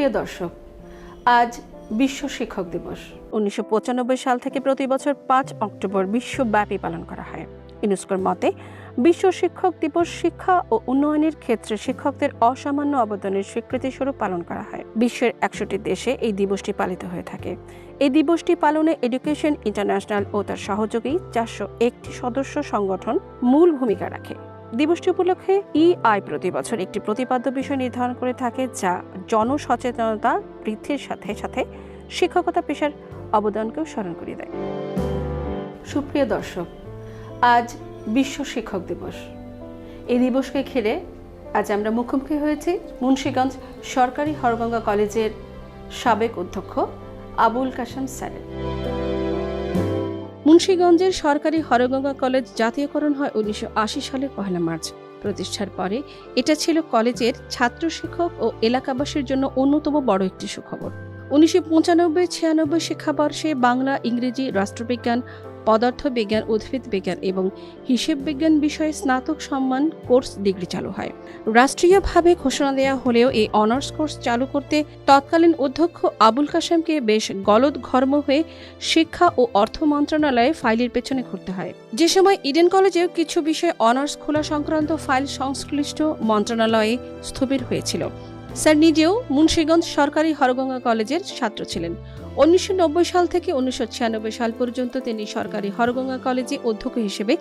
সুপ্রিয় দর্শক, আজ বিশ্ব শিক্ষক দিবস। 1995 সাল থেকে প্রতি বছর 5 অক্টোবর বিশ্বব্যাপী পালন করা হয়। ইউনেস্কোর মতে বিশ্ব শিক্ষক দিবস শিক্ষা ও উন্নয়নের ক্ষেত্রে শিক্ষকদের অসামান্য অবদানের স্বীকৃতিস্বরূপ পালন করা হয়। বিশ্বের 100টি দেশে এই দিবসটি পালিত হয়ে থাকে। এই দিবসটি পালনে এডুকেশন ইন্টারন্যাশনাল ও তার সহযোগী 401টি সদস্য সংগঠন মূল ভূমিকা রাখে। দিবসটি উপলক্ষে ইআই প্রতি বছর একটি প্রতিপাদ্য বিষয় নির্ধারণ করে থাকে, যা জনসচেতনতা বৃদ্ধির সাথে সাথে শিক্ষকতা পেশার অবদানকেও স্মরণ করিয়ে দেয়। সুপ্রিয় দর্শক, আজ বিশ্ব শিক্ষক দিবস। এই দিবসকে ঘিরে আজ আমরা মুখোমুখি হয়েছি মুন্সিগঞ্জ সরকারি হরগঙ্গা কলেজের সাবেক অধ্যক্ষ আবুল কাশেম স্যারের। মুন্সিগঞ্জের সরকারি হরগঙ্গা কলেজ জাতীয়করণ হয় 1980 সালের 1 মার্চ। প্রতিষ্ঠার পরে এটা ছিল কলেজের ছাত্র শিক্ষক ও এলাকাবাসীর জন্য অন্যতম বড় একটি সুখবর। 1995-96 শিক্ষাবর্ষে বাংলা, ইংরেজি, রাষ্ট্রবিজ্ঞান, পদার্থবিজ্ঞান, উদ্ভিদ বিজ্ঞান এবং হিসেব বিজ্ঞান বিষয়ে স্নাতক সম্মান কোর্স ডিগ্রি চালু হয়। রাষ্ট্রীয়ভাবে ঘোষণা দেওয়া হলেও এই অনার্স কোর্স চালু করতে তৎকালীন অধ্যক্ষ আবুল কাশেমকে বেশ গলদঘর্ম হয়ে শিক্ষা ও অর্থ মন্ত্রণালয়ে ফাইলের পেছনে ঘুরতে হয়। যে সময় ইডেন কলেজেও কিছু বিষয়ে অনার্স খোলা সংক্রান্ত ফাইল সংশ্লিষ্ট মন্ত্রণালয়ে স্থবির হয়েছিল। স্যার নিজেও মুন্সিগঞ্জ সরকারি হরগঙ্গা কলেজের ছাত্র ছিলেন। 1990 সাল থেকে 1996 সাল পর্যন্ত তিনি সরকারি হরগঙ্গা কলেজে অধ্যক্ষ হিসেবে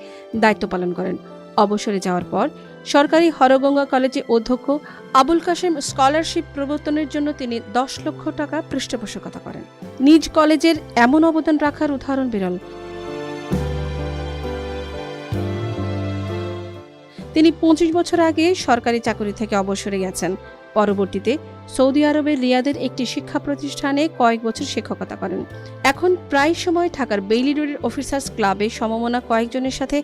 দায়িত্ব পালন করেন। অবসরে যাওয়ার পর সরকারি হরগঙ্গা কলেজে অধ্যক্ষ আবুল কাশেম স্কলারশিপ প্রবর্তনের জন্য তিনি 10 লক্ষ টাকা পৃষ্ঠপোষকতা করেন। নিজ কলেজের এমন অবদান রাখার উদাহরণ বিরল। তিনি 25 বছর আগে সরকারি চাকরি থেকে অবসরে গেছেন। পরবর্তীতে সৌদি আরবের রিয়াদের একটি শিক্ষা প্রতিষ্ঠানে কয়েক বছর শিক্ষকতা করেন। এখন প্রায় সময় ঢাকার বেইলি রোডের অফিসার্স ক্লাবে সমমনা কয়েকজনের সাথে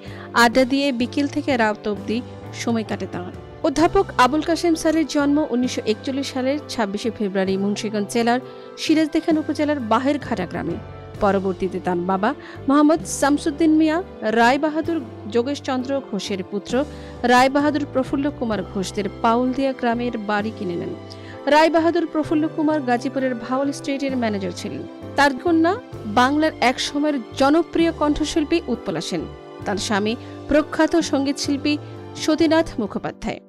আড্ডা দিয়ে বিকেল থেকে রাত অবধি সময় কাটে তাঁর। অধ্যাপক আবুল কাশেম স্যারের জন্ম 1941 সালের 26 ফেব্রুয়ারি মুন্সিগঞ্জ জেলার সিরাজদিখান উপজেলার বাহেরঘাটা গ্রামে। পরবর্তীতে তার বাবা মোহাম্মদ শামসুদ্দিন মিয়া রায় বাহাদুর যোগেশচন্দ্র ঘোষের পুত্র রায় বাহাদুর প্রফুল্ল কুমার ঘোষদের পাউলদিয়া গ্রামের বাড়ি কিনে নেন। রায় বাহাদুর প্রফুল্ল কুমার গাজীপুরের ভাওয়াল স্ট্রিটের ম্যানেজার ছিলেন। তার কন্যা বাংলার এক সময়ের জনপ্রিয় কণ্ঠশিল্পী উৎপলা সেন। তার স্বামী প্রখ্যাত সঙ্গীত শিল্পী সতীনাথ মুখোপাধ্যায়।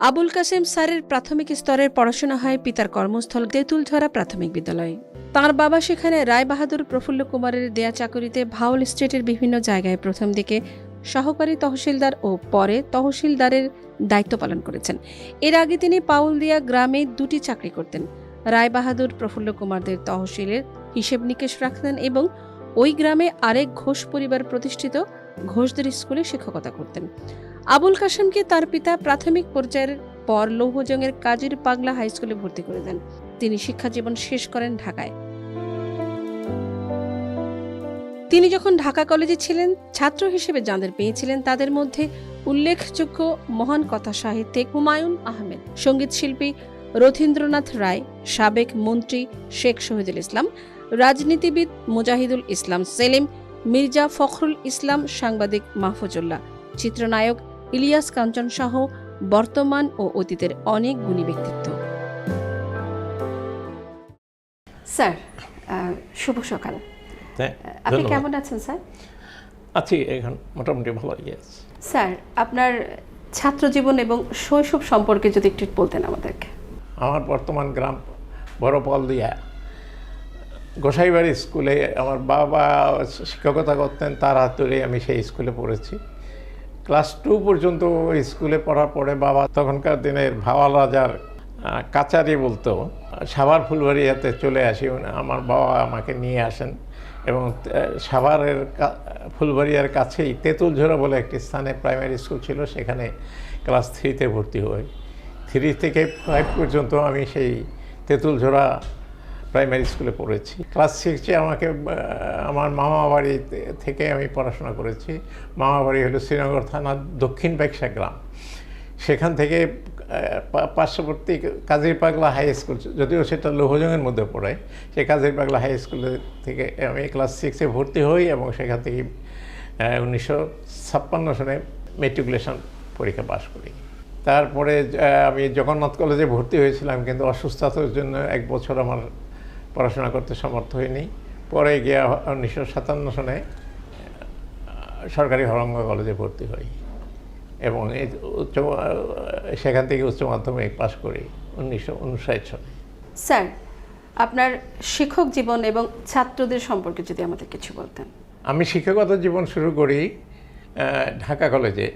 আবুল কাশেম স্যারের প্রাথমিক স্তরের পড়াশোনা হয় পিতার কর্মস্থল তেঁতুলঝরা প্রাথমিক বিদ্যালয়ে। তাঁর বাবা সেখানে রায় বাহাদুর প্রফুল্ল কুমারের দেয়া চাকরিতে ভাওয়াল স্ট্রিটের বিভিন্ন জায়গায় প্রথম দিকে সহকারী তহসিলদার ও পরে তহসিলদারের দায়িত্ব পালন করেছেন। এর আগে তিনি পাউলদিয়া গ্রামে 2টি চাকরি করতেন। রায় বাহাদুর প্রফুল্ল কুমারদের তহসিলের হিসেব নিকেশ রাখতেন এবং ওই গ্রামে আরেক ঘোষ পরিবার প্রতিষ্ঠিত ঘোষদের স্কুলে শিক্ষকতা করতেন। আবুল কাশেমকে তার পিতা প্রাথমিক পর্যায়ের পর লৌহজংয়ের কাজীর পাগলা হাই স্কুলে ভর্তি করে দেন। তিনি শিক্ষা জীবন শেষ করেন ঢাকায়। তিনি যখন ঢাকা কলেজে ছিলেন, ছাত্র হিসেবে যাদের পেয়েছিলেন তাদের মধ্যে উল্লেখযোগ্য মহান কথা সাহিত্যিক হুমায়ুন আহমেদ, সঙ্গীত শিল্পী রথীন্দ্রনাথ রায়, সাবেক মন্ত্রী শেখ শহীদুল ইসলাম, রাজনীতিবিদ মুজাহিদুল ইসলাম সেলিম, মির্জা ফখরুল ইসলাম, সাংবাদিক মাহফুজুল্লাহ, চিত্রনায়ক ইলিয়াস কাঞ্চন সহ বর্তমান ও অতীতের অনেক গুণী ব্যক্তিত্ব। স্যার, শুভ সকাল। আপনি কেমন আছেন স্যার? আছি, এখন মোটামুটি ভালো আছে। স্যার, আপনার ছাত্র জীবন এবং শৈশব সম্পর্কে যদি একটু বলতেন আমাদেরকে। আমার বর্তমান গ্রাম বড়পালদিয়া গোসাইবাড়ি স্কুলে আমার বাবা শিক্ষকতা করতেন, তার হাত ধরে আমি সেই স্কুলে পড়েছি। ক্লাস 2 পর্যন্ত স্কুলে পড়ার পরে বাবা তখনকার দিনের ভাওয়াল রাজার কাচারি বলতো সাভার ফুলবাড়িয়াতে চলে আসি। আমার বাবা আমাকে নিয়ে আসেন এবং সাভারের ফুলবাড়িয়ার কাছেই তেঁতুলঝরা বলে একটি স্থানে প্রাইমারি স্কুল ছিল, সেখানে ক্লাস 3-তে ভর্তি হই। 3 থেকে 5 পর্যন্ত আমি সেই তেঁতুলঝরা প্রাইমারি স্কুলে পড়েছি। ক্লাস 6-এ আমাকে আমার মামা বাড়ি থেকে আমি পড়াশোনা করেছি। মামা বাড়ি হলো শ্রীনগর থানার দক্ষিণ বেকসা গ্রাম। সেখান থেকে পার্শ্ববর্তী কাজীর পাগলা হাই স্কুল, যদিও সেটা লৌহজংয়ের মধ্যে পড়ে, সেই কাজীর পাগলা হাই স্কুলে থেকে আমি ক্লাস 6-এ ভর্তি হই এবং সেখান থেকে 1956 সালে ম্যাট্রিকুলেশন পরীক্ষা পাশ করি। তারপরে আমি জগন্নাথ কলেজে ভর্তি হয়েছিলাম, কিন্তু অসুস্থতার জন্য 1 বছর আমার পড়াশোনা করতে সমর্থ হইনি। পরে গিয়ে 1957 সনে সরকারি হরঙ্গা কলেজে ভর্তি হই এবং এই সেখান থেকে উচ্চ মাধ্যমিক পাশ করি 1959 সালে। স্যার, আপনার শিক্ষক জীবন এবং ছাত্রদের সম্পর্কে যদি আমাদের কিছু বলতেন। আমি শিক্ষকতা জীবন শুরু করি ঢাকা কলেজে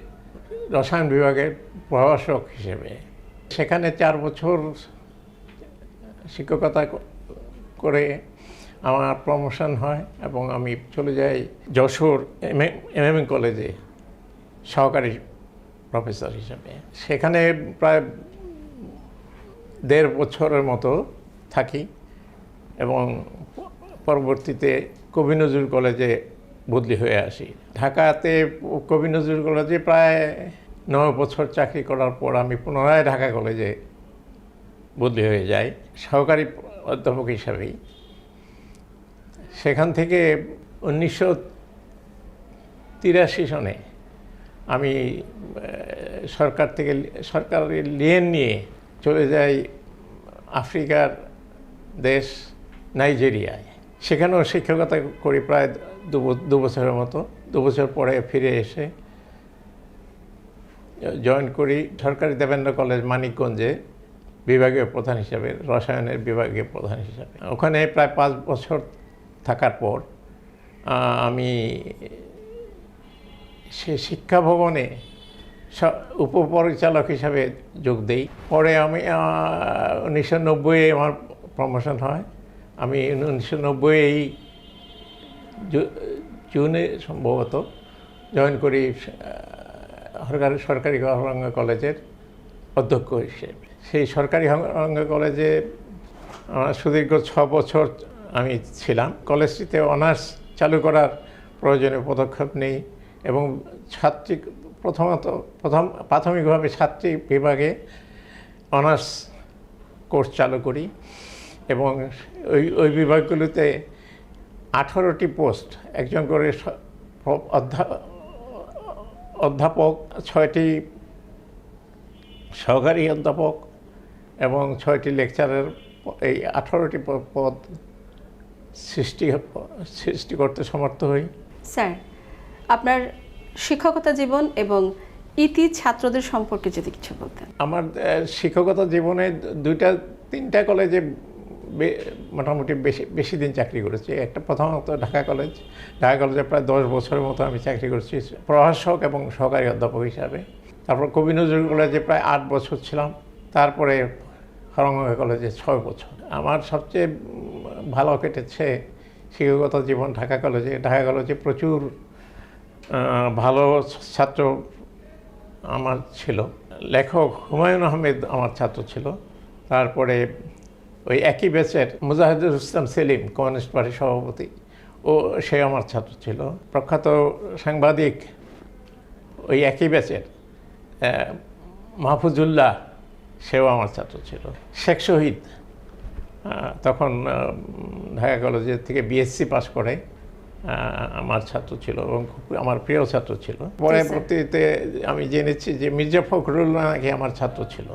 রসায়ন বিভাগের প্রভাষক হিসেবে। সেখানে 4 বছর শিক্ষকতা করে আমার প্রমোশন হয় এবং আমি চলে যাই যশোর এমএম কলেজে সহকারী প্রফেসর হিসেবে। সেখানে প্রায় 1.5 বছরের মতো থাকি এবং পরবর্তীতে কবি নজরুল কলেজে বদলি হয়ে আসি। ঢাকাতে কবি নজরুল কলেজে প্রায় 9 বছর চাকরি করার পর আমি পুনরায় ঢাকা কলেজে বদলি হয়ে যাই সহকারী অধ্যাপক হিসাবেই। সেখান থেকে 1983 সনে আমি সরকারি লিয়েন নিয়ে চলে যাই আফ্রিকার দেশ নাইজেরিয়ায়। সেখানেও শিক্ষকতা করি প্রায় 2 বছরের মতো। 2 বছর পরে ফিরে এসে জয়েন করি সরকারি দেবেন্দ্র কলেজ মানিকগঞ্জে বিভাগীয় প্রধান হিসাবে, রসায়নের বিভাগীয় প্রধান হিসাবে। ওখানে প্রায় 5 বছর থাকার পর আমি সে শিক্ষা ভবনে উপপরিচালক হিসাবে যোগ দিই। পরে আমি 1990 আমার প্রমোশন হয়। আমি 1990 জুনে সম্ভবত জয়েন করি সরকারি হরঙ্গা কলেজের অধ্যক্ষ হিসেবে। সেই সরকারি হরঙ্গা কলেজে সুদীর্ঘ 6 বছর আমি ছিলাম। কলেজটিতে অনার্স চালু করার প্রয়োজনীয় পদক্ষেপ নেই এবং প্রাথমিকভাবে 7টি বিভাগে অনার্স কোর্স চালু করি এবং ওই বিভাগগুলোতে 18টি পোস্ট, একজন করে অধ্যাপক, 6টি সহকারী অধ্যাপক এবং 6টি লেকচারের, এই 18টি পদ সৃষ্টি করতে সমর্থ হই। স্যার, আপনার শিক্ষকতা জীবন এবং ইতি ছাত্রদের সম্পর্কে যদি কিছু বলতেন। আমার শিক্ষকতা জীবনে 2-3টা কলেজে মোটামুটি বেশি দিন চাকরি করেছি। একটা প্রথমত ঢাকা কলেজে প্রায় 10 বছরের মতো আমি চাকরি করেছি প্রভাষক এবং সহকারী অধ্যাপক হিসাবে। তারপর কবি নজরুল কলেজে প্রায় 8 বছর ছিলাম। তারপরে হরঙ্গা কলেজে 6 বছর। আমার সবচেয়ে ভালো কেটেছে শিক্ষকতা জীবন ঢাকা কলেজে প্রচুর ভালো ছাত্র আমার ছিল। লেখক হুমায়ুন আহমেদ আমার ছাত্র ছিল। তারপরে ওই একই ব্যাচের মুজাহিদুল ইসলাম সেলিম, কমিউনিস্ট পার্টির সভাপতি, সে আমার ছাত্র ছিল। প্রখ্যাত সাংবাদিক ওই একই ব্যাচের মাহফুজুল্লাহ, সেও আমার ছাত্র ছিল। শেখ শহীদ তখন ঢাকা কলেজের থেকে বিএসসি পাস করে আমার ছাত্র ছিল এবং খুব আমার প্রিয় ছাত্র ছিল। পরবর্তীতে আমি জেনেছি যে মির্জা ফখরুল্লাহ নাকি আমার ছাত্র ছিল,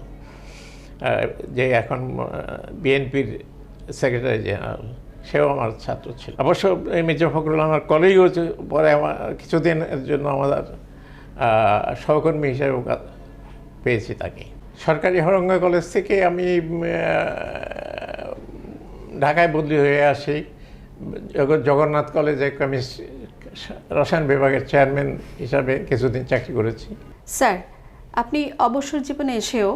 যে এখন বিএনপির সেক্রেটারি জেনারেল, সেও আমার ছাত্র ছিল। অবশ্য মির্জা ফখরুল্লাহ আমার কলেজও পরে আমার কিছুদিনের জন্য আমাদের সহকর্মী হিসেবে পেয়েছি তাকে। সরকারি হরঙ্গা কলেজ থেকে আমি ঢাকায় বদলি হয়ে আসি জগন্নাথ কলেজে রসায়ন বিভাগের চেয়ারম্যান হিসাবে কিছুদিন চাকরি করেছি। স্যার, আপনি অবসর জীবনে এসেও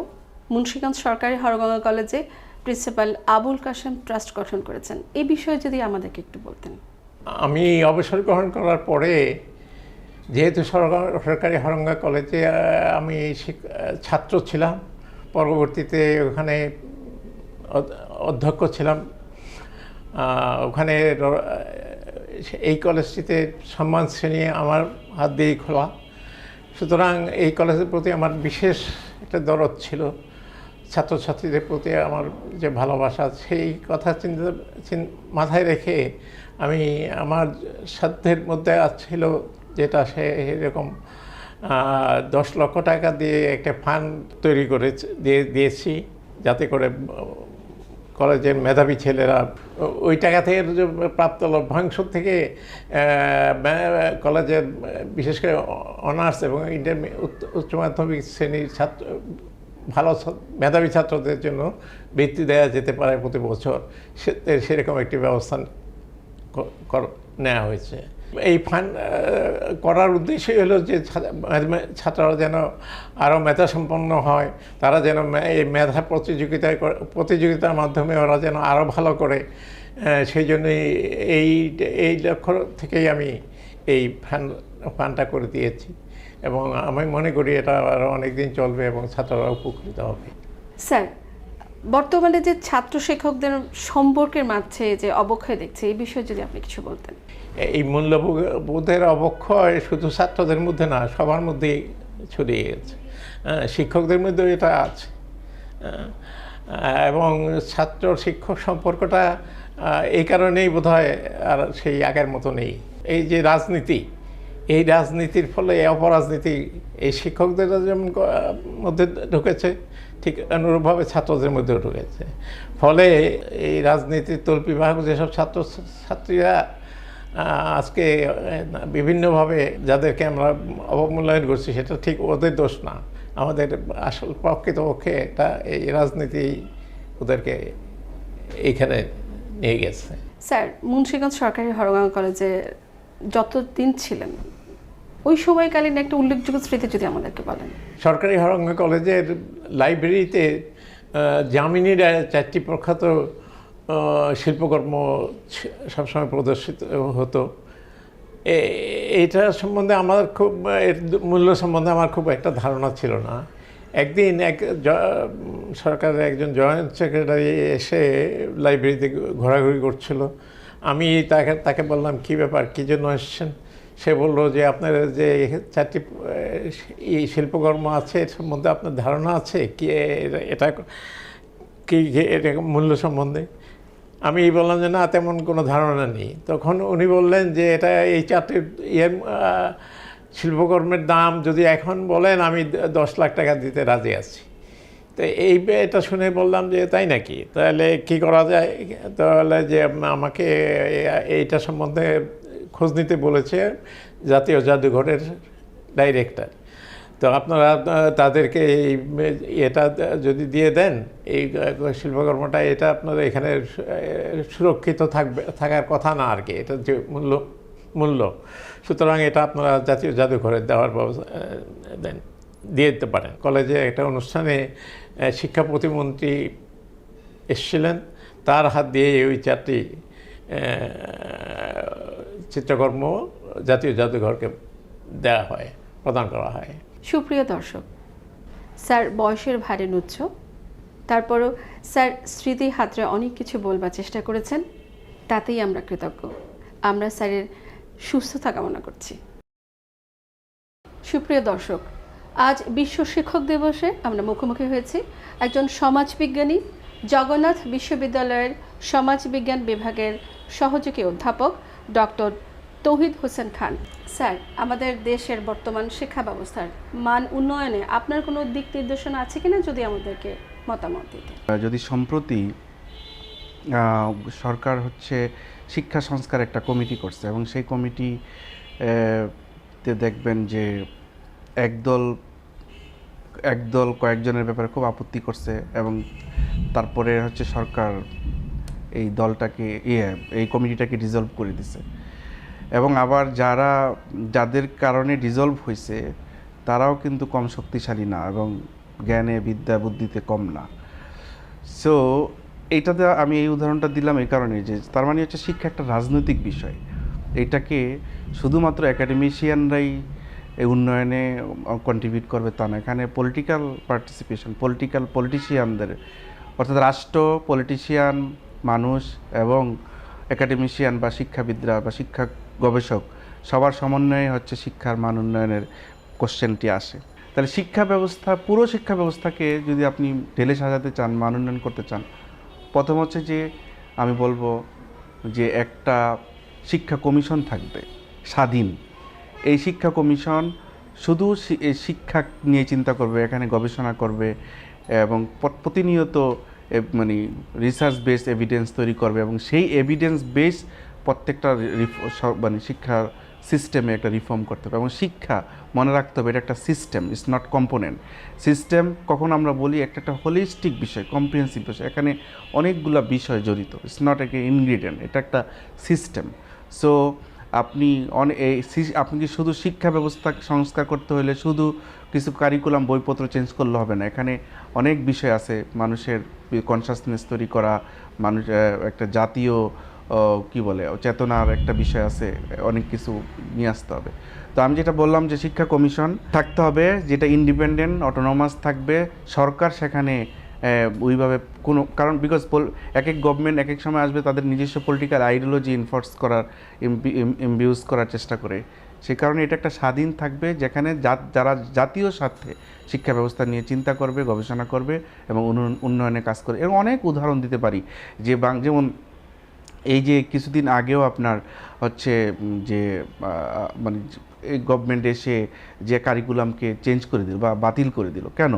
মুন্সিগঞ্জ সরকারি হরগঙ্গা কলেজে প্রিন্সিপাল আবুল কাশেম ট্রাস্ট গঠন করেছেন। এই বিষয়ে যদি আমাদেরকে একটু বলতেন। আমি অবসর গ্রহণ করার পরে, যেহেতু সরকারি হরঙ্গা কলেজে আমি ছাত্র ছিলাম, পরবর্তীতে ওখানে অধ্যক্ষ ছিলাম। ওখানে এই কলেজটিতে সম্মান শ্রেণী আমার হাত দিয়েই খোলা, সুতরাং এই কলেজের প্রতি আমার বিশেষ একটা দরদ ছিল। ছাত্রছাত্রীদের প্রতি আমার যে ভালোবাসা, সেই কথা মাথায় রেখে আমি আমার সাধ্যের মধ্যে ছিল যেটা, সে এরকম 10 লক্ষ টাকা দিয়ে একটা ফান্ড তৈরি করে দিয়েছি, যাতে করে কলেজের মেধাবী ছেলেরা ওই টাকা থেকে যে প্রাপ্ত লভ্যাংশ থেকে কলেজের বিশেষ করে অনার্স এবং উচ্চ মাধ্যমিক শ্রেণীর ছাত্র ভালো মেধাবী ছাত্রদের জন্য বৃত্তি দেওয়া যেতে পারে প্রতি বছর, সেরকম একটি ব্যবস্থা নেওয়া হয়েছে। এই ফান্ড করার উদ্দেশ্যই হলো যে ছাত্ররা যেন আরও মেধাসম্পন্ন হয়, তারা যেন এই মেধা প্রতিযোগিতার মাধ্যমে ওরা যেন আরও ভালো করে, সেই জন্যই এই লক্ষ্য থেকেই আমি এই ফান্ডটা করে দিয়েছি এবং আমি মনে করি এটা আরও অনেক দিন চলবে এবং ছাত্ররা উপকৃত হবে। স্যার, বর্তমানে যে ছাত্র শিক্ষকদের সম্পর্কের মাঝে যে অবক্ষয় দেখছে, এই বিষয়ে যদি আপনি কিছু বলতেন। এই মূল্যবোধের অবক্ষয় শুধু ছাত্রদের মধ্যে না, সবার মধ্যেই ছড়িয়ে গেছে। শিক্ষকদের মধ্যেও এটা আছে এবং ছাত্র শিক্ষক সম্পর্কটা এই কারণেই বোধহয় আর সেই আগের মতো নেই। এই যে রাজনীতি, এই রাজনীতির ফলে এই অপরাজনীতি এই শিক্ষকদের যেমন মধ্যে ঢুকেছে, ঠিক অনুরূপভাবে ছাত্রদের মধ্যেও ঢুকেছে। ফলে এই রাজনীতির তল্পিবাহক যেসব ছাত্রীরা আজকে বিভিন্নভাবে যাদেরকে আমরা অবমূল্যায়ন করছি, সেটা ঠিক ওদের দোষ না, আমাদের আসল প্রকৃতপক্ষে এটা এই রাজনীতি ওদেরকে এইখানে নিয়ে গেছে। স্যার, মুন্সিগঞ্জ সরকারি হরগাঁও কলেজে যতদিন ছিলেন, ওই সময়কালীন একটা উল্লেখযোগ্য স্মৃতি যদি আমাদেরকে বলেন। সরকারি হরগাঁও কলেজের লাইব্রেরিতে যামিনীরা 4টি প্রখ্যাত শিল্পকর্ম সবসময় প্রদর্শিত হতো। এইটার সম্বন্ধে আমার খুব, এর মূল্য সম্বন্ধে আমার খুব একটা ধারণা ছিল না। একদিন সরকারের একজন জয়েন্ট সেক্রেটারি এসে লাইব্রেরিতে ঘোরাঘুরি করছিল। আমি তাকে বললাম, কী ব্যাপার, কী জন্য এসেছেন? সে বলল যে আপনার যে 4টি শিল্পকর্ম আছে এর সম্বন্ধে আপনার ধারণা আছে কি, এটা কি এরকম মূল্য সম্বন্ধে? আমি বললাম যে না, তেমন কোনো ধারণা নেই। তখন উনি বললেন যে এটা এই 4টি শিল্পকর্মের দাম যদি এখন বলেন আমি 10 লাখ টাকা দিতে রাজি আছি। তো এটা শুনে বললাম যে তাই নাকি, তাহলে কি করা যায়? তাহলে যে আমাকে এইটা সম্বন্ধে খোঁজ নিতে বলেছে জাতীয় জাদুঘরের ডাইরেক্টর। তো আপনারা তাদেরকে এটা যদি দিয়ে দেন, এই শিল্পকর্মটা, এটা আপনারা এখানে সুরক্ষিত থাকার কথা না আর কি, এটা যে মূল্য, সুতরাং এটা আপনারা জাতীয় জাদুঘরে দেওয়ার ব্যবস্থা দিয়ে দিতে পারেন। কলেজে একটা অনুষ্ঠানে শিক্ষা প্রতিমন্ত্রী এসেছিলেন, তার হাত দিয়ে ওই 4টি চিত্রকর্ম জাতীয় জাদুঘরকে দেওয়া হয়, প্রদান করা হয়। সুপ্রিয় দর্শক, স্যার বয়সের ভারে নুচ্ছ, তারপরও স্যার স্মৃতি হাতরে অনেক কিছু বলবার চেষ্টা করেছেন, তাতেই আমরা কৃতজ্ঞ। আমরা স্যারের সুস্থতা কামনা করছি। সুপ্রিয় দর্শক, আজ বিশ্ব শিক্ষক দিবসে আমরা মুখোমুখি হয়েছি একজন সমাজবিজ্ঞানী, জগন্নাথ বিশ্ববিদ্যালয়ের সমাজবিজ্ঞান বিভাগের সহযোগী অধ্যাপক ডক্টর তৌহিদ হোসেন খান। স্যার, আমাদের দেশের বর্তমান শিক্ষা ব্যবস্থার মান উন্নয়নে আপনার কোনো দিক নির্দেশনা আছে কিনা, যদি আমাদেরকে মতামত দিতে। যদি সম্প্রতি সরকার শিক্ষা সংস্কার একটা কমিটি করছে এবং সেই কমিটি তে দেখবেন যে একদল কয়েকজনের ব্যাপারে খুব আপত্তি করছে এবং তারপরে সরকার এই দলটাকে এই কমিটিটাকে ডিসলভ করে দিছে। এবং আবার যাদের কারণে ডিসলভ হয়েছে তারাও কিন্তু কম শক্তিশালী না এবং জ্ঞানে বিদ্যা বুদ্ধিতে কম না। সো এইটাতে আমি এই উদাহরণটা দিলাম এই কারণে যে তার মানে শিক্ষা একটা রাজনৈতিক বিষয়। এটাকে শুধুমাত্র একাডেমিশিয়ানরাই এই উন্নয়নে কন্ট্রিবিউট করবে তা না, এখানে পলিটিক্যাল পার্টিসিপেশন, পলিটিশিয়ানদের, অর্থাৎ রাষ্ট্র, পলিটিশিয়ান, মানুষ এবং একাডেমিশিয়ান বা শিক্ষাবিদরা বা শিক্ষা গবেষক সবার সমন্বয়ে শিক্ষার মান উন্নয়নের কোশ্চেনটি আসে। তাহলে শিক্ষা ব্যবস্থা, পুরো শিক্ষা ব্যবস্থাকে যদি আপনি ঢেলে সাজাতে চান, মান উন্নয়ন করতে চান, প্রথম যে আমি বলবো যে একটা শিক্ষা কমিশন থাকবে স্বাধীন। এই শিক্ষা কমিশন শুধু শিক্ষা নিয়ে চিন্তা করবে, এখানে গবেষণা করবে এবং প্রতিনিয়ত মানে রিসার্চ বেসড এভিডেন্স তৈরি করবে এবং সেই এভিডেন্স বেস প্রত্যেকটা মানে শিক্ষার সিস্টেমে একটা রিফর্ম করতে হবে। এবং শিক্ষা মনে রাখতে হবে এটা একটা system, it's not component. System কখন আমরা বলি একটা হোলিস্টিক বিষয়, কম্প্রিহেন্সিভ বিষয়, এখানে অনেকগুলো বিষয় জড়িত, ইটস নট একটা ইনগ্রিডিয়েন্ট, এটা একটা সিস্টেম। সো আপনি আপনি কি শুধু শিক্ষা ব্যবস্থা সংস্কার করতে হলে শুধু কিছু কারিকুলাম বইপত্র চেঞ্জ করলে হবে না, এখানে অনেক বিষয় আছে। মানুষের কনসাসনেস তৈরি করা, মানুষ একটা জাতীয় কি বলে চেতনার একটা বিষয় আছে, অনেক কিছু নিয়ে আসতে হবে। তো আমি যেটা বললাম যে শিক্ষা কমিশন থাকতে হবে, যেটা ইন্ডিপেন্ডেন্ট অটোনমাস থাকবে, সরকার সেখানে ওইভাবে কোনো কারণ বিকজ এক এক গভর্নমেন্ট এক এক সময় আসবে, তাদের নিজস্ব পলিটিক্যাল আইডিওলজি ইনফোর্স করার ইমবিউজ করার চেষ্টা করে। সে কারণে এটা একটা স্বাধীন থাকবে যেখানে যারা জাতীয় স্বার্থে শিক্ষা ব্যবস্থা নিয়ে চিন্তা করবে, গবেষণা করবে এবং উন্নয়নে কাজ করবে। এর অনেক উদাহরণ দিতে পারি যে যেমন এই যে কিছুদিন আগেও আপনার হচ্ছে যে মানে এই গভর্নমেন্ট এসে যে কারিকুলামকে চেঞ্জ করে দিল বা বাতিল করে দিল কেন,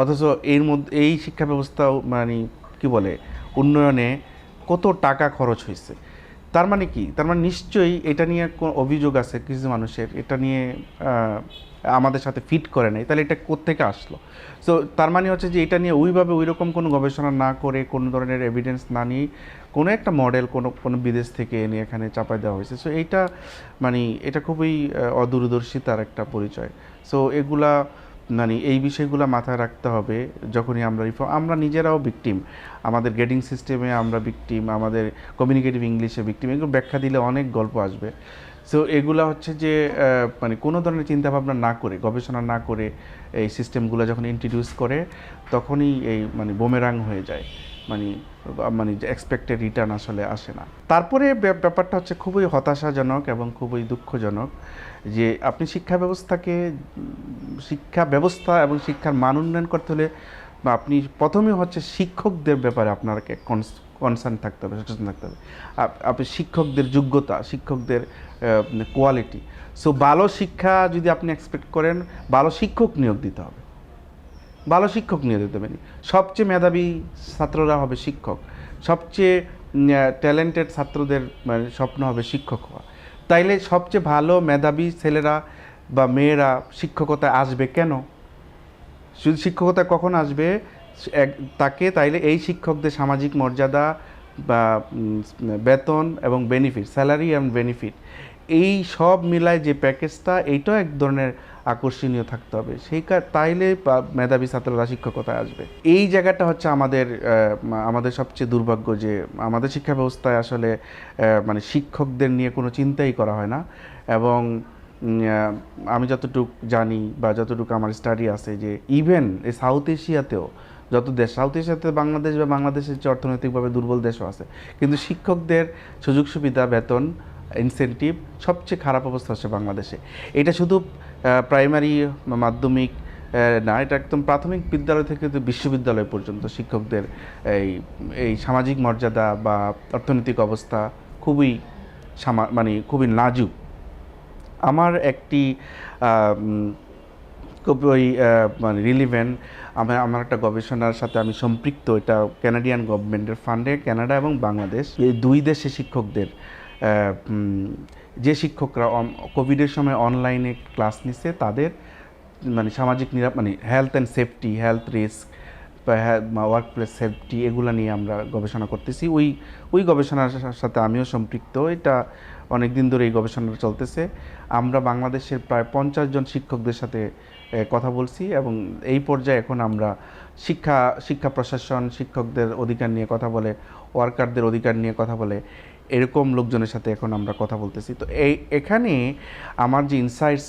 অথচ এর মধ্যে এই শিক্ষা ব্যবস্থাও মানে কি বলে উন্নয়নে কত টাকা খরচ হয়েছে। তার মানে কি, তার মানে নিশ্চয়ই এটা নিয়ে অভিযোগ আছে কিছু মানুষের, এটা নিয়ে আমাদের সাথে ফিট করে নাই, তাহলে এটা কোত্থেকে আসলো? সো তার মানে হচ্ছে যে এটা নিয়ে ওইভাবে ওই রকম কোনো গবেষণা না করে, কোনো ধরনের এভিডেন্স না নিয়ে কোনো একটা মডেল কোনো বিদেশ থেকে এনে এখানে চাপাই দেওয়া হয়েছে। সো এইটা মানে এটা খুবই অদূরদর্শিতার একটা পরিচয়। সো এগুলা মানে এই বিষয়গুলো মাথায় রাখতে হবে যখনই আমরা আমরা নিজেরাও ভিকটিম, আমাদের গ্রেডিং সিস্টেমে আমরা ভিকটিম, আমাদের কমিউনিকেটিভ ইংলিশে ভিকটিম, এগুলো ব্যাখ্যা দিলে অনেক গল্প আসবে। সো এগুলা হচ্ছে যে মানে কোনো ধরনের চিন্তাভাবনা না করে, গবেষণা না করে এই সিস্টেমগুলো যখন ইন্ট্রোডিউস করে তখনই এই মানে বুমেরাং হয়ে যায়, মানে মানে এক্সপেক্টেড রিটার্ন আসলে আসে না। তারপরে ব্যাপারটা হচ্ছে খুবই হতাশাজনক এবং খুবই দুঃখজনক যে আপনি শিক্ষা ব্যবস্থা এবং শিক্ষার মান উন্নয়ন করতে হলে আপনি প্রথমে হচ্ছে শিক্ষকদের ব্যাপারে আপনাকে কনসার্ন থাকতে হবে, সচেতন থাকতে হবে। আপনি শিক্ষকদের যোগ্যতা, শিক্ষকদের কোয়ালিটি। সো ভালো শিক্ষা যদি আপনি এক্সপেক্ট করেন, ভালো শিক্ষক নিয়োগ দিতে হবে, ভালো শিক্ষক নিয়োগ দিতে হবে। সবচেয়ে মেধাবী ছাত্ররা হবে শিক্ষক, সবচেয়ে ট্যালেন্টেড ছাত্রদের মানে স্বপ্ন হবে শিক্ষক হওয়া। তাইলে সবচেয়ে ভালো মেধাবী ছেলেরা বা মেয়েরা শিক্ষকতায় আসবে কেন? শুধু শিক্ষকতায় কখন আসবে তাকে, তাইলে এই শিক্ষকদের সামাজিক মর্যাদা বা বেতন এবং বেনিফিট, স্যালারি অ্যান্ড বেনিফিট, এই সব মিলায় যে প্যাকেজটা, এইটাও এক ধরনের আকর্ষণীয় থাকতে হবে। তাইলে মেধাবী ছাত্ররা শিক্ষকতায় আসবে। এই জায়গাটা হচ্ছে আমাদের সবচেয়ে দুর্ভাগ্য যে আমাদের শিক্ষা ব্যবস্থায় আসলে মানে শিক্ষকদের নিয়ে কোনো চিন্তাই করা হয় না। এবং আমি যতটুকু জানি বা যতটুকু আমার স্টাডি আছে যে ইভেন এই সাউথ এশিয়াতেও সাউথ এশিয়াতে বাংলাদেশ বা বাংলাদেশের যে অর্থনৈতিকভাবে দুর্বল দেশও আছে, কিন্তু শিক্ষকদের সুযোগ সুবিধা, বেতন, ইনসেন্টিভ সবচেয়ে খারাপ অবস্থা হচ্ছে বাংলাদেশে। এটা শুধু প্রাইমারি মাধ্যমিক না, এটা একদম প্রাথমিক বিদ্যালয় থেকে বিশ্ববিদ্যালয় পর্যন্ত শিক্ষকদের এই সামাজিক মর্যাদা বা অর্থনৈতিক অবস্থা খুবই খুবই নাজুক। আমার একটি খুবই মানে রিলিভেন্ট আমার একটা গবেষণার সাথে আমি সম্পৃক্ত, এটা কানাডিয়ান গভর্নমেন্টের ফান্ডে কানাডা এবং বাংলাদেশ এই দুই দেশে শিক্ষকদের যে শিক্ষকরা কোভিডের সময় অনলাইনে ক্লাস নিচ্ছে তাদের মানে সামাজিক health and safety, health risk বা ওয়ার্ক প্লেস সেফটি, এগুলো নিয়ে আমরা গবেষণা করতেছি। ওই গবেষণার সাথে আমিও সম্পৃক্ত। এটা অনেক দিন ধরে এই গবেষণাটা চলতেছে। আমরা বাংলাদেশের প্রায় 50 জন শিক্ষকদের সাথে কথা বলছি এবং এই পর্যায়ে এখন আমরা শিক্ষা প্রশাসন, শিক্ষকদের অধিকার নিয়ে কথা বলে, ওয়ার্কারদের অধিকার নিয়ে কথা বলে, এরকম লোকজনের সাথে এখন আমরা কথা বলতেছি। তো এখানে আমার যে ইনসাইটস,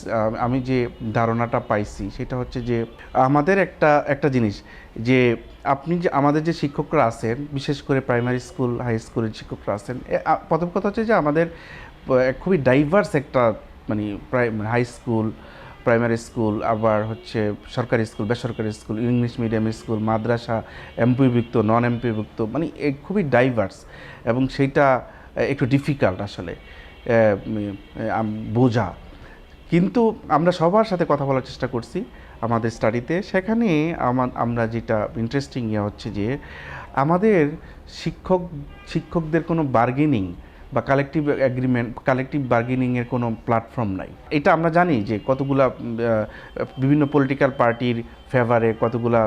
আমি যে ধারণাটা পাইছি সেটা হচ্ছে যে আমাদের একটা জিনিস যে আমাদের যে শিক্ষকরা আছেন, বিশেষ করে প্রাইমারি স্কুল, হাই স্কুলের শিক্ষকরা আছেন, প্রথম কথা হচ্ছে যে আমাদের খুবই ডাইভার্স একটা হাই স্কুল, প্রাইমারি স্কুল, আবার হচ্ছে সরকারি স্কুল, বেসরকারি স্কুল, ইংলিশ মিডিয়াম স্কুল, মাদ্রাসা, এমপিভুক্ত, নন এমপিভুক্ত, খুবই ডাইভার্স এবং সেইটা একটু ডিফিকাল্ট আসলে বোঝা। কিন্তু আমরা সবার সাথে কথা বলার চেষ্টা করছি আমাদের স্টাডিতে। সেখানে আমরা যেটা ইন্টারেস্টিং হচ্ছে যে আমাদের শিক্ষকদের কোনো বার্গেনিং বা কালেকটিভ এগ্রিমেন্ট, কালেকটিভ বার্গেনিংয়ের কোনো প্ল্যাটফর্ম নাই। এটা আমরা জানি যে কতগুলা বিভিন্ন পলিটিক্যাল পার্টির ফেভারে কতগুলা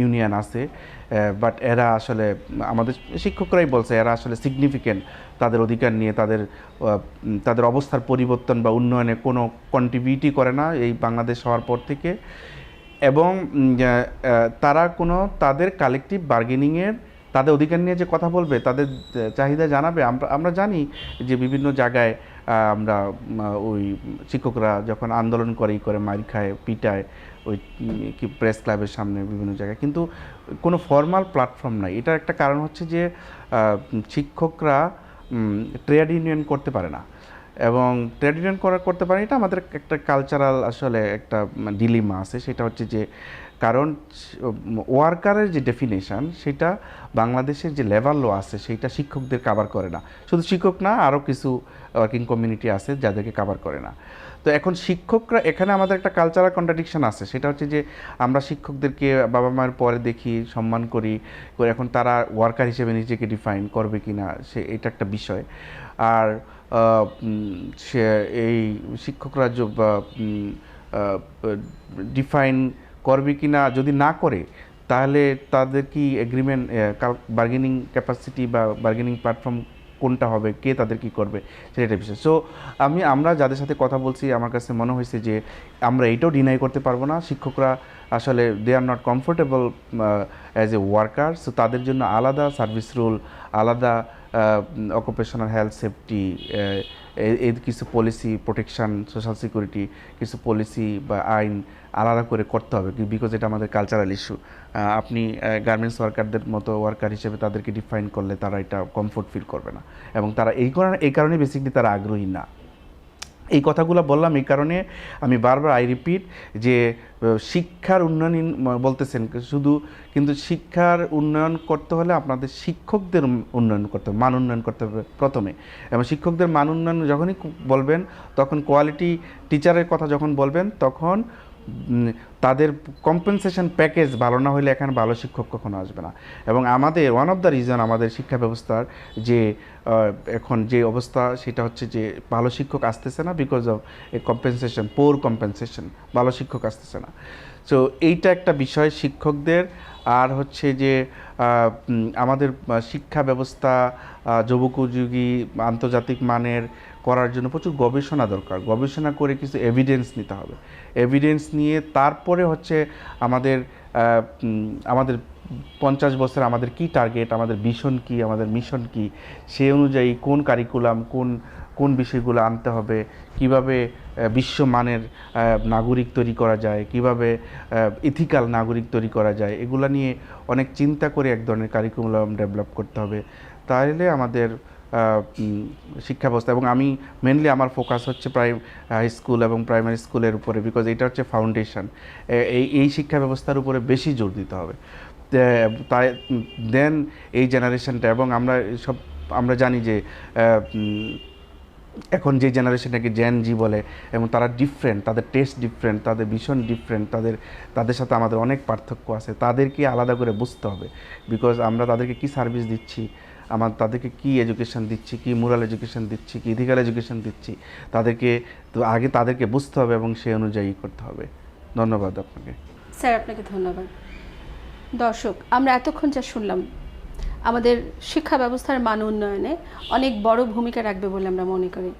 ইউনিয়ন আছে, বাট এরা আসলে আমাদের শিক্ষকরাই বলছে এরা আসলে সিগনিফিক্যান্ট তাদের অধিকার নিয়ে তাদের অবস্থার পরিবর্তন বা উন্নয়নে কোনো কন্ট্রিবিউটই করে না এই বাংলাদেশ হওয়ার পর থেকে। এবং তারা তাদের কালেকটিভ বার্গেনিংয়ের, তাদের অধিকার নিয়ে যে কথা বলবে, তাদের চাহিদা জানাবে। আমরা জানি যে বিভিন্ন জায়গায় আমরা ওই শিক্ষকরা যখন আন্দোলন করে মার খায়, পিটায়, ওই কি প্রেস ক্লাবের সামনে বিভিন্ন জায়গায়, কিন্তু কোনো ফর্মাল প্ল্যাটফর্ম নাই। এটার একটা কারণ হচ্ছে যে শিক্ষকরা ট্রেড ইউনিয়ন করতে পারে না, এবং ট্রেড ইউনিয়ন করতে পারে, এটা আমাদের একটা কালচারাল আসলে একটা ডিলিমা আছে। সেটা হচ্ছে যে কারণ ওয়ার্কারের যে ডেফিনেশন সেটা বাংলাদেশের যে লেবার ল আছে সেটা শিক্ষকদের কাভার করে না। শুধু শিক্ষক না, আরও কিছু ওয়ার্কিং কমিউনিটি আছে যাদেরকে কাভার করে না। তো এখন শিক্ষকরা, এখানে আমাদের একটা কালচারাল কন্ট্রাডিকশন আছে। সেটা হচ্ছে যে আমরা শিক্ষকদেরকে বাবা মায়ের পরে দেখি, সম্মান করি, এখন তারা ওয়ার্কার হিসেবে নিজেকে ডিফাইন করবে কি না এটা একটা বিষয়। আর সে এই শিক্ষকরা ডিফাইন করবে কি না, যদি না করে তাহলে তাদের কি এগ্রিমেন্ট, বার্গেনিং ক্যাপাসিটি বা বার্গেনিং প্ল্যাটফর্ম কোনটা হবে, কে তাদের কি করবে সেটা বিষয়। সো আমরা যাদের সাথে কথা বলছি আমার কাছে মনে হয়েছে যে আমরা এইটাও ডিনাই করতে পারবো না, শিক্ষকরা আসলে they are not comfortable as a worker. So তাদের জন্য আলাদা সার্ভিস রুল, আলাদা অকুপেশনাল হেলথ সেফটি, এই কিছু পলিসি, প্রোটেকশন, সোশ্যাল সিকিউরিটি, কিছু পলিসি বা আইন আলাদা করে করতে হবে, বিকজ এটা আমাদের কালচারাল ইস্যু। আপনি গার্মেন্টস ওয়ার্কারদের মতো ওয়ার্কার হিসেবে তাদেরকে ডিফাইন করলে তারা এটা কমফোর্ট ফিল করবে না, এবং তারা এই কারণে বেসিকলি তারা আগ্রহী না। এই কথাগুলো বললাম এই কারণে, আমি বারবার রিপিট যে শিক্ষার উন্নয়ন বলতেছেন শুধু, কিন্তু শিক্ষার উন্নয়ন করতে হলে আপনাদের শিক্ষকদের উন্নয়ন করতে হবে, মান উন্নয়ন করতে হবে প্রথমে। এবং শিক্ষকদের মান উন্নয়ন যখনই বলবেন, তখন কোয়ালিটি টিচারের কথা যখন বলবেন, তখন তাদের কম্পেনসেশন প্যাকেজ ভালো না হলে এখানে ভালো শিক্ষক কখনো আসবে না। এবং আমাদের ওয়ান অফ দ্য রিজন আমাদের শিক্ষা ব্যবস্থার যে এখন যে অবস্থা, সেটা হচ্ছে যে ভালো শিক্ষক আসতেছে না, because of A compensation, poor compensation, ভালো শিক্ষক আসতেছে না। সো এইটা একটা বিষয় শিক্ষকদের। আর হচ্ছে যে আমাদের শিক্ষা ব্যবস্থা যুগোপযোগী, আন্তর্জাতিক মানের করার জন্য প্রচুর গবেষণা দরকার। গবেষণা করে কিছু এভিডেন্স নিতে হবে। এভিডেন্স নিয়ে তারপরে হচ্ছে আমাদের 50 বছর আমাদের কি টার্গেট, আমাদের ভিশন কি, আমাদের মিশন কি, সেই অনুযায়ী কোন কারিকুলাম, কোন বিষয়গুলো আনতে হবে, কিভাবে বিশ্বমানের নাগরিক তৈরি করা যায়, কিভাবে ইথিক্যাল নাগরিক তৈরি করা যায়, এগুলো নিয়ে অনেক চিন্তা করে এক ধরনের কারিকুলাম ডেভেলপ করতে হবে। তাহলে আমাদের শিক্ষা ব্যবস্থা, এবং আমি মেনলি আমার ফোকাস হচ্ছে হাই স্কুল এবং প্রাইমারি স্কুলের উপরে, বিকজ এটা হচ্ছে ফাউন্ডেশন। এই শিক্ষা ব্যবস্থার উপরে বেশি জোর দিতে হবে। তাই দেন এই জেনারেশনটা, এবং আমরা জানি যে এখন যে জেনারেশনটাকে জেন জি বলে, এবং তারা ডিফারেন্ট, তাদের টেস্ট ডিফারেন্ট, তাদের ভীষণ ডিফারেন্ট, তাদের সাথে আমাদের অনেক পার্থক্য আছে। তাদেরকে আলাদা করে বুঝতে হবে, বিকজ আমরা তাদেরকে কি সার্ভিস দিচ্ছি, তাদেরকে কি এডুকেশন দিচ্ছি, কি মোরাল এডুকেশন দিচ্ছি, কি ইথিক্যাল এডুকেশন দিচ্ছি, আগে তাদেরকে বুঝতে হবে এবং সেই অনুযায়ী করতে হবে। ধন্যবাদ আপনাকে। স্যার, আপনাকে ধন্যবাদ। দর্শক, আমরা এতক্ষণ যা শুনলাম আমাদের শিক্ষা ব্যবস্থার মান উন্নয়নে অনেক বড় ভূমিকা রাখবে বলে আমরা মনে করি।